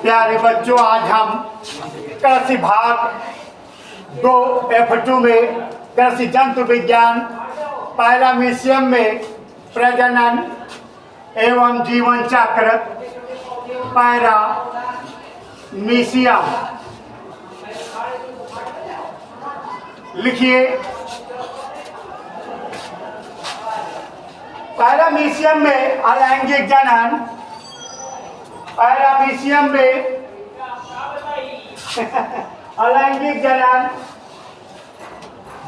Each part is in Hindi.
प्यारे बच्चों, आज हम कृषि भाग 2 F2 में कृषि जंतु विज्ञान पैरामीशियम में प्रजनन एवं जीवन चक्र पैरामीशियम लिखिए। पैरामीशियम में अलैंगिक जनन, पैरामीशियम में अलैंगिक जनन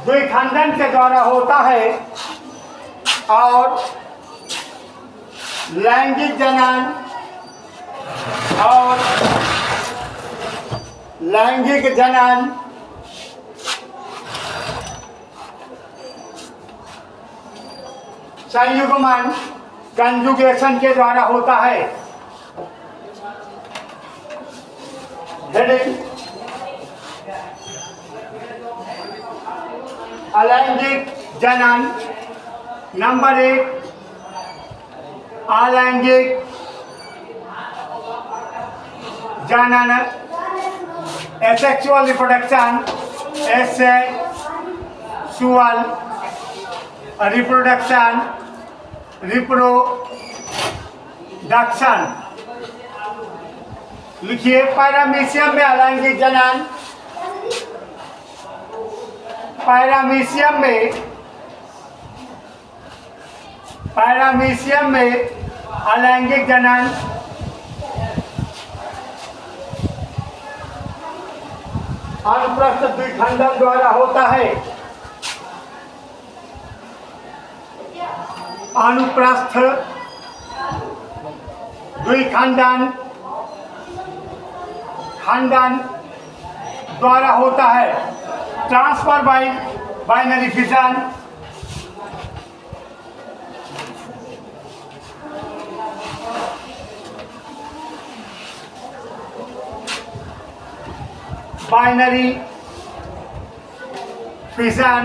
द्विखंडन के द्वारा होता है और लैंगिक जनन संयुग्मन कंजुगेशन के द्वारा होता है। हेडिंग अलैंगिक जनन। नंबर 1, अलैंगिक जनन एसेक्सुअल रिप्रोडक्शन, एसेक्सुअल रिप्रोडक्शन लिखिए। पैरामीशियम में अलैंगिक जनन, पैरामीशियम में अलैंगिक जनन अनुप्रस्थ द्विखंडन द्वारा होता है। अनुप्रस्थ द्विखंडन द्वारा होता है। Transfer by binary fission, binary fission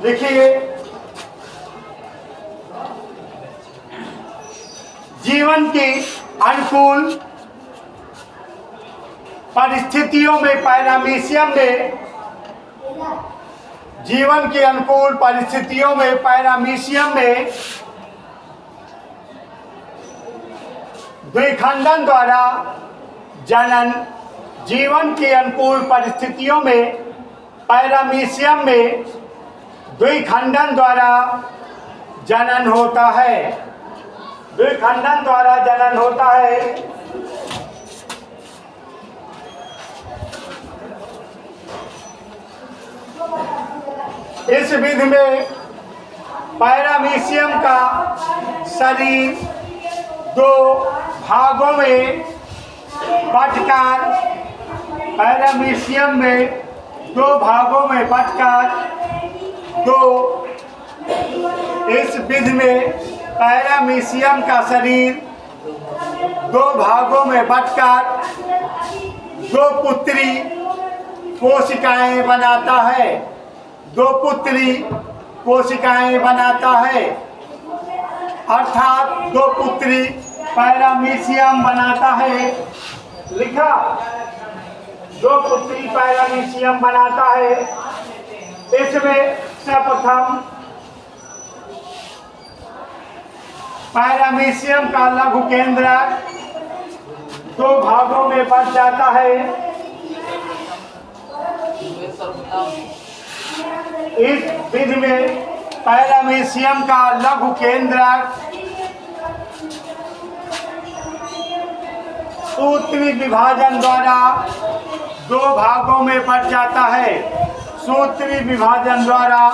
लिखिए। जीवन की अनुकूल परिस्थितियों में पैरामीशियम में द्विखंडन द्वारा जनन। जीवन की अनुकूल परिस्थितियों में पैरामीशियम में द्विखंडन द्वारा जनन होता है। द्विखंडन द्वारा जनन होता है। इस विधि में पैरामीशियम का शरीर 2 भागों में बंटकर इस विधि में पैरामीशियम का शरीर 2 भागों में बंटकर 2 पुत्री कोशिकाएं बनाता है। 2 पुत्री कोशिकाएं बनाता है, अर्थात 2 पुत्री पैरामीशियम बनाता है। लिखा, 2 पुत्री पैरामीशियम बनाता है। इसमें सर्वप्रथम पैरामीशियम का लघु केंद्रक 2 भागों में बंट जाता है। इस विधि में पैरामीशियम का लघु केंद्रक सूत्री विभाजन द्वारा 2 भागों में बंट जाता है। सूत्री विभाजन द्वारा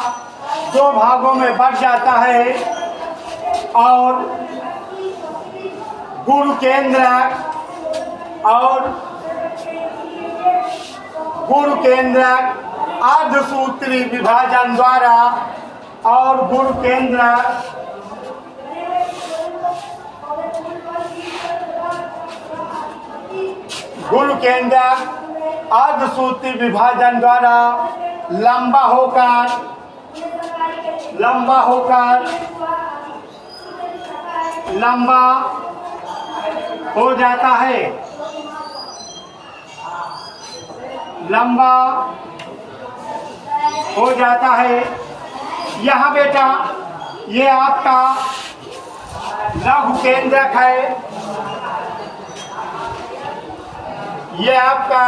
2 भागों में बंट जाता है और गुरु केंद्रक अर्धसूत्री विभाजन द्वारा और गुरु केंद्रक अर्धसूत्री विभाजन द्वारा लंबा होकर लंबा हो जाता है, लंबा हो जाता है। यहाँ बेटा ये आपका लघु केंद्रक है, ये आपका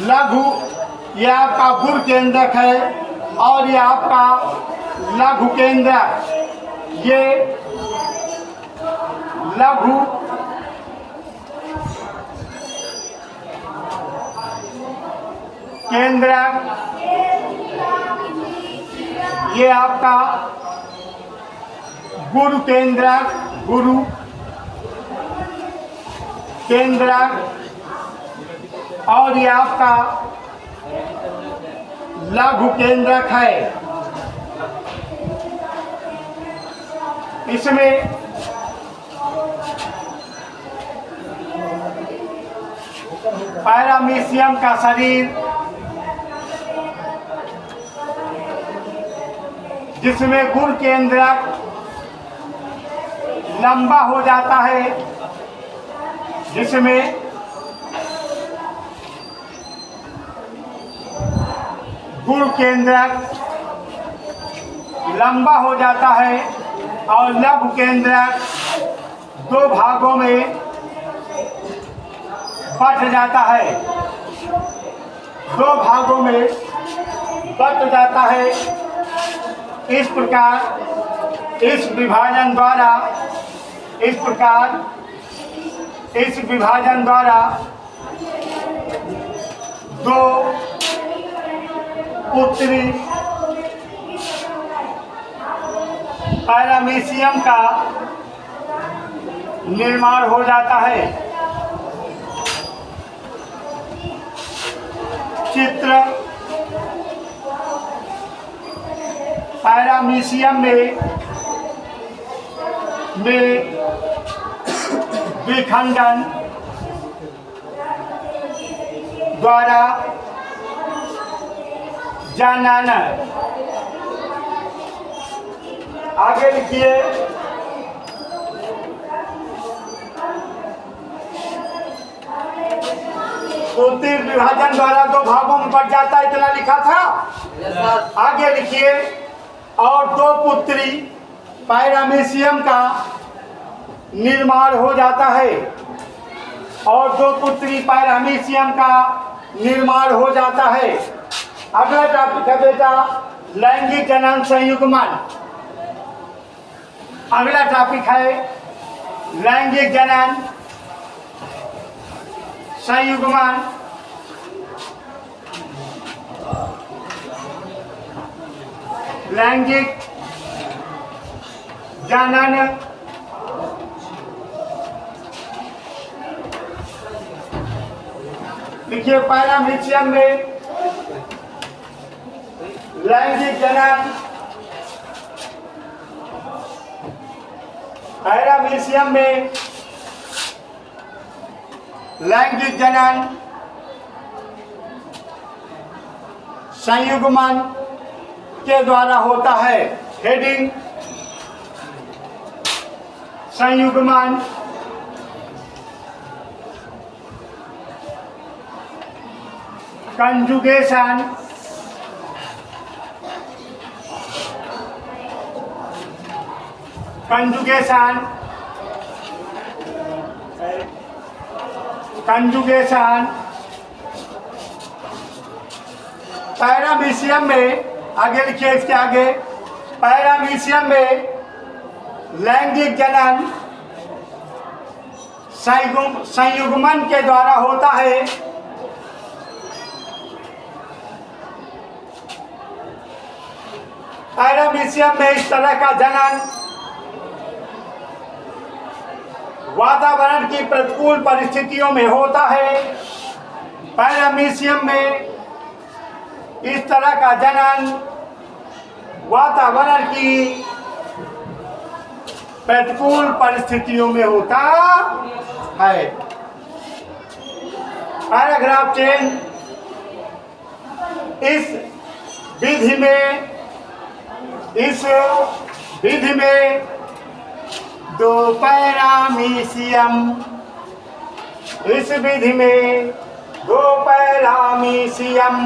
लघु, ये आपका गुरु केंद्रक है और ये आपका लघु केंद्रक, ये लघु केंद्रक, ये आपका गुरु केंद्रक, गुरु केंद्रक और ये आपका लघु केंद्रक है। इसमें पैरामीशियम का शरीर, जिसमें गुरु केंद्रक लंबा हो जाता है, जिसमें गुरु केंद्रक लंबा हो जाता है और लघु केंद्रक दो भागों में बट जाता है, दो भागों में बट जाता है। इस प्रकार इस विभाजन द्वारा, इस प्रकार इस विभाजन द्वारा दो उत्तरी पैरामीशियम का निर्माण हो जाता है। चित्र पैरामीशियम में विखंडन द्वारा जनन, आगे लिखिए, उत्तीर्ण विभाजन द्वारा दो भागों में बट जाता है, इतना लिखा था। आगे लिखिए, और दो पुत्री पैरामीशियम का निर्माण हो जाता है, और दो पुत्री पैरामीशियम का निर्माण हो जाता है। अगला टॉपिक है बेटा लैंगिक जनन संयुग्मन। अगला टॉपिक है लैंगिक जनन संयुग्मन। लैंगिक जनन देखिए, पैरामीशियम में लैंगिक जनन, पैरामीशियम में लैंगिक जनन संयुग्मन के द्वारा होता है। हेडिंग संयुग्मन, कंजुगेशन, कंजुगेशन, कंजुगेशन। पैरामीशियम में आगे लिखिए, इसके आगे पैरामीशियम में लैंगिक जनन संयुग्मन के द्वारा होता है। पैरामीशियम में इस तरह का जनन वातावरण की प्रतिकूल परिस्थितियों में होता है। पैरामीशियम में इस तरह का जनन वातावरण की प्रतिकूल परिस्थितियों में होता है। पैराग्राफ 10, इस विधि में इस विधि में दो पैरामीशियम, इस विधि में दो पैरामीशियम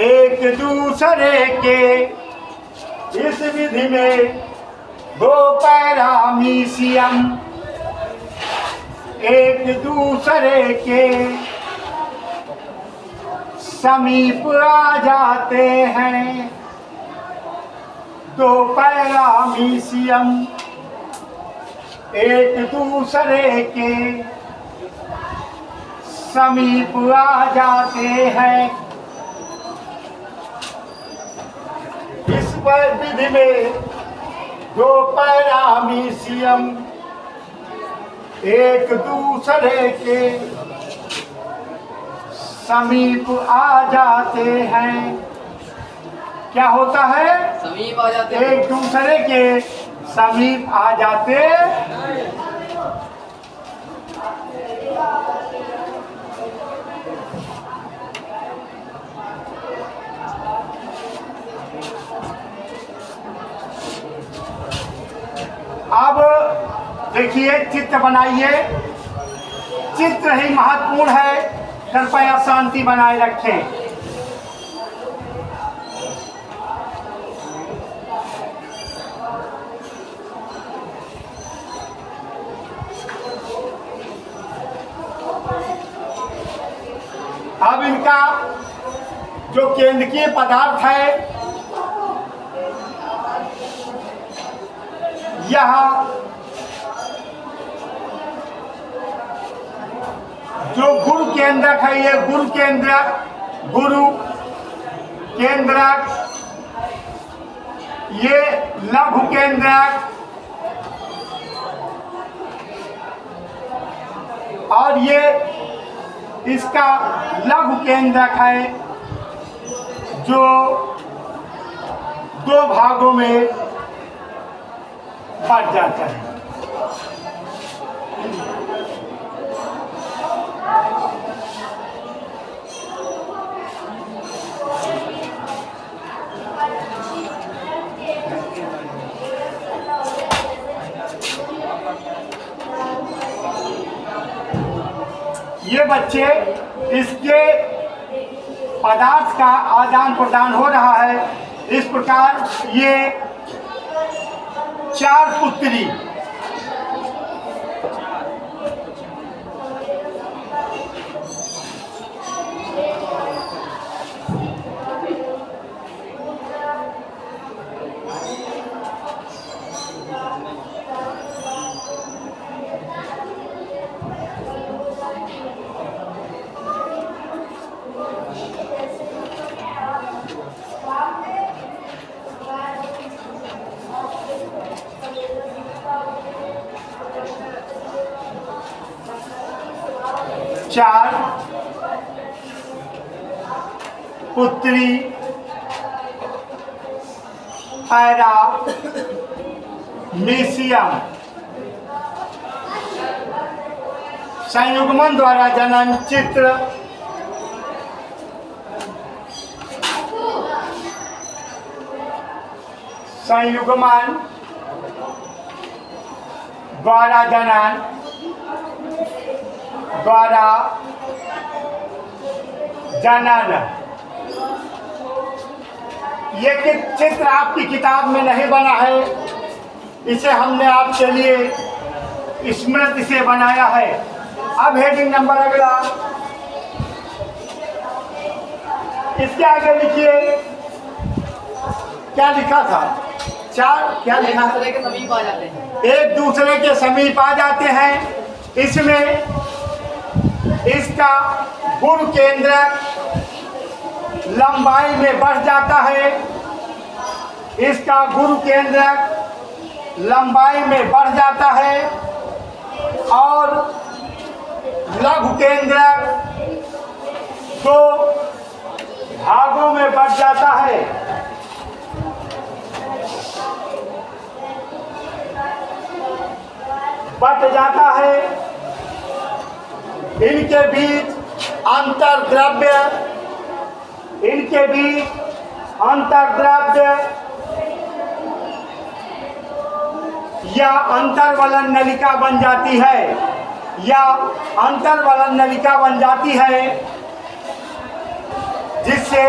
एक दूसरे के, इस विधि में दो पैरामीशियम एक दूसरे के समीप आ जाते हैं। दो पैरामीशियम एक दूसरे के समीप आ जाते हैं। इस विधि में दो पैरामीशियम एक दूसरे के समीप आ जाते हैं। क्या होता है? समीप आ जाते हैं। एक दूसरे के समीप आ जाते अब देखिए, चित्र बनाइए। चित्र ही महत्वपूर्ण है, कृपया शांति बनाए रखें। अब इनका जो केंद्रीय पदार्थ है, यह जो गुरु केंद्रक है, ये गुरु केंद्रक, गुरु केंद्रक, ये लघु केंद्रक और ये इसका लघु केंद्रक है, जो दो भागों में बढ़ जाता है। ये बच्चे, इसके पदार्थ का आदान प्रदान हो रहा है। इस प्रकार ये चार पुत्री चार पुत्री पैरामीशियम संयुग्मन द्वारा जनन। चित्र संयुग्मन द्वारा जनन द्वारा जनन। ये चित्र आपकी किताब में नहीं बना है, इसे हमने आपके लिए स्मृति से बनाया है। अब हेडिंग नंबर अगला, इसके आगे लिखिए, क्या लिखा था? चार, क्या लिखा? एक दूसरे के समीप आ जाते हैं। एक दूसरे के समीप आ जाते हैं। इसमें इसका गुरु केंद्रक लंबाई में बढ़ जाता है, इसका गुरु केंद्रक लंबाई में बढ़ जाता है और लघु केंद्रक दो भागों में बढ़ जाता है। बढ़ जाता है। इनके बीच अंतर्द्रव्य, इनके बीच अंतर्द्रव्य या अंतर्वलन नलिका बन जाती है, या अंतर्वलन नलिका बन जाती है, जिससे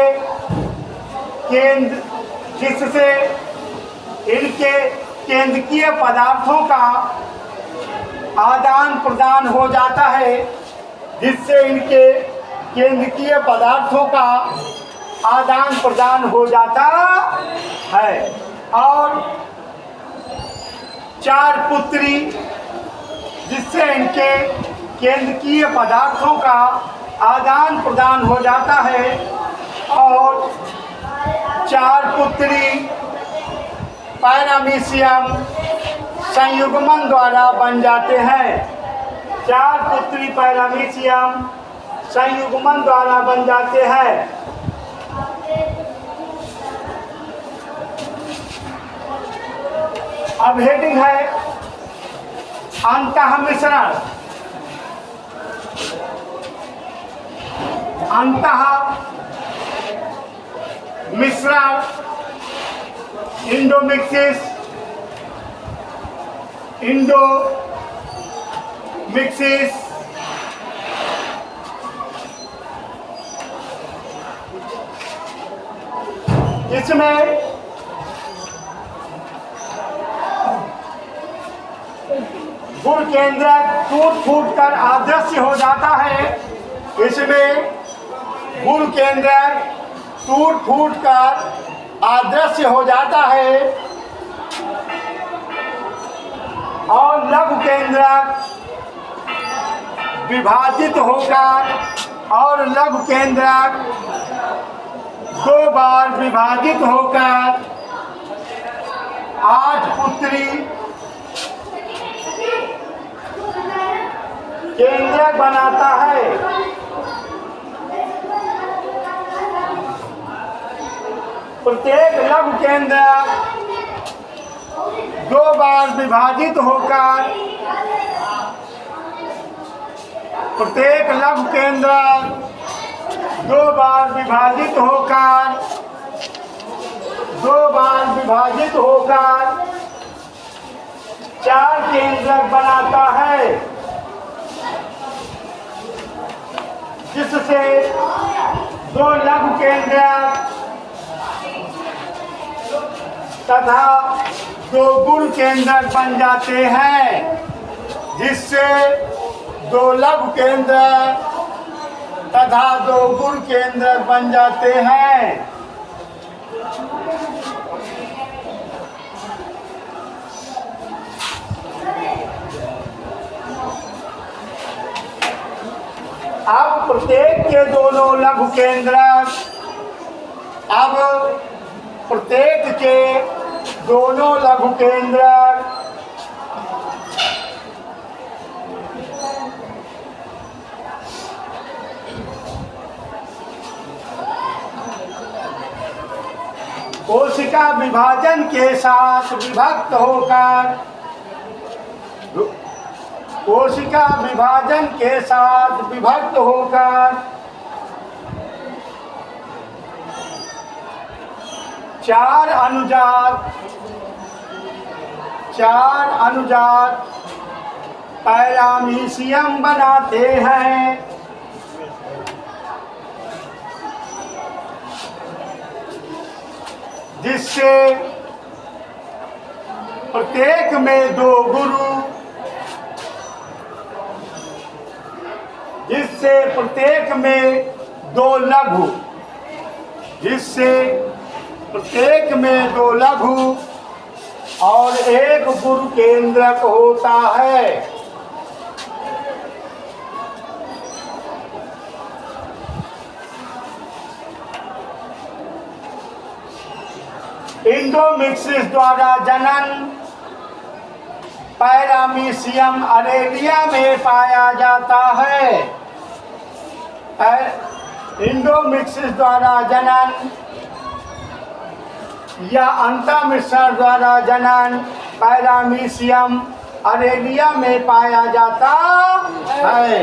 इनके केंद्रीय पदार्थों का आदान प्रदान हो जाता है, जिससे इनके केंद्रीय पदार्थों का आदान प्रदान हो जाता है। और चार पुत्री, जिससे इनके केंद्रीय पदार्थों का आदान प्रदान हो जाता है, और चार पुत्री पैरामीशियम संयुग्मन द्वारा बन जाते हैं। चार पुत्री पैरामीशियम संयुग्मन द्वारा बन जाते हैं। अब हेडिंग है अंतः मिश्रण। अंतः मिश्रण, इंडोमिक्सिस, इसमें गुण केंद्रक टूट फूट कर अदृश्य हो जाता है। इसमें गुण केंद्रक टूट फूट कर अदृश्य हो जाता है, और लघु केंद्रक विभाजित होकर, और लघु केंद्रक दो बार विभाजित होकर 8 पुत्री केंद्रक बनाता है। प्रत्येक लघु केंद्रक दो बार विभाजित होकर, प्रत्येक लघु केंद्रक दो बार विभाजित होकर 4 केंद्रक बनाता है, जिससे दो लघु केंद्रक तथा दो गुण केंद्रक बन जाते हैं, जिससे दो लघु केंद्रक तथा दो गुण केंद्रक बन जाते हैं। अब प्रत्येक के दोनों लघु केंद्रक, अब प्रत्येक के दोनों लघु केंद्रक कोशिका विभाजन के साथ विभक्त होकर, कोशिका विभाजन के साथ विभक्त होकर 4 अनुजात पैरामीशियम बनाते हैं, जिससे प्रत्येक में दो गुरु, जिससे प्रत्येक में दो लघु, जिससे प्रत्येक में दो लघु और एक गुरु केंद्रक होता है। इंडोमिक्सिस द्वारा जनन पैरामीशियम अरेबिया में पाया जाता है। इंडोमिक्सिस द्वारा जनन या अंतःमिश्रण द्वारा जनन पैरामीशियम अरेबिया में पाया जाता है।